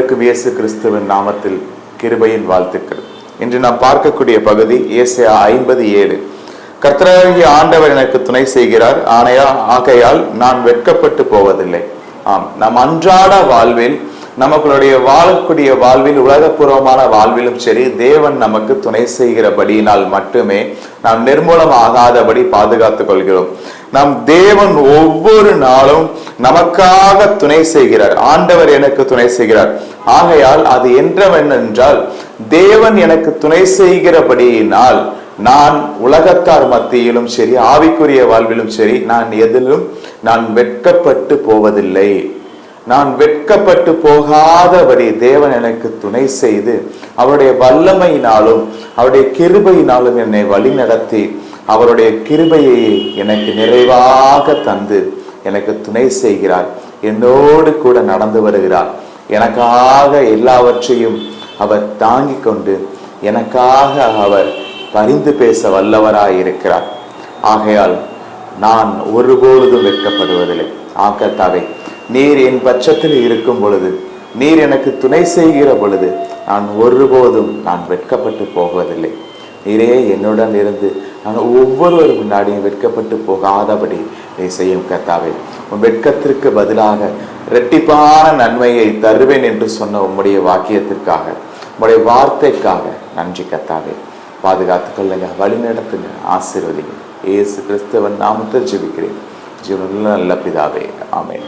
அனைவருக்கும் இயேசு கிறிஸ்துவின் நாமத்தில் கிருபையின் வாழ்த்துக்கள். இன்று நாம் பார்க்கக்கூடிய பகுதி ஏசாயா 57. கர்த்தராகிய ஆண்டவர் எனக்கு துணை செய்கிறார், ஆகையால் நான் வெட்கப்பட்டு போவதில்லை. ஆம், நம் அன்றாட வாழ்வில், நமக்களுடைய வாழக்கூடிய வாழ்வில், உலகப்பூர்வமான வாழ்விலும் சரி, தேவன் நமக்கு துணை செய்கிறபடியினால் மட்டுமே நாம் நிர்மூலம் ஆகாதபடி பாதுகாத்துக் கொள்கிறோம். நம் தேவன் ஒவ்வொரு நாளும் நமக்காக துணை செய்கிறார். ஆண்டவர் எனக்கு துணை செய்கிறார். ஆகையால் அது என்றவென்றால், தேவன் எனக்கு துணை செய்கிறபடியினால் நான் உலகத்தார் மத்தியிலும் சரி, ஆவிக்குரிய வாழ்விலும் சரி, நான் எதிலும் நான் வெட்கப்பட்டு போவதில்லை. நான் வெட்கப்பட்டு போகாதபடி தேவன் எனக்கு துணை செய்து அவருடைய வல்லமையினாலும் அவருடைய கிருபையினாலும் என்னை வழி நடத்தி அவருடைய கிருபையை எனக்கு நிறைவாக தந்து எனக்கு துணை செய்கிறார். என்னோடு கூட நடந்து வருகிறார். எனக்காக எல்லாவற்றையும் அவர் தாங்கி கொண்டு எனக்காக அவர் பரிந்து பேச வல்லவராய் இருக்கிறார். ஆகையால் நான் ஒருபொழுதும் வெட்கப்படுவதில்லை. கர்த்தாவே, நீர் என் பட்சத்தில் இருக்கும் பொழுது, நீர் எனக்கு துணை செய்கிற பொழுது நான் ஒருபோதும் நான் வெட்கப்பட்டு போவதில்லை. நீரே என்னுடன் இருந்து நான் ஒவ்வொருவர் முன்னாடியும் வெட்கப்பட்டு போகாதபடி நீ செய்யும் கர்த்தாவே. உன் வெட்கத்திற்கு பதிலாக இரட்டிப்பான நன்மையை தருவேன் என்று சொன்ன உம்முடைய வாக்கியத்திற்காக, உம்முடைய வார்த்தைக்காக நன்றி கர்த்தாவே. பாதுகாத்துக் கொள்ளுங்க, வழி நடத்துங்க, ஆசீர்வதிங்க. இயேசு கிறிஸ்துவின் நாமத்தில் ஜெபிக்கிறேன் ஜீவனுள்ள நல்ல பிதாவே, ஆமென்.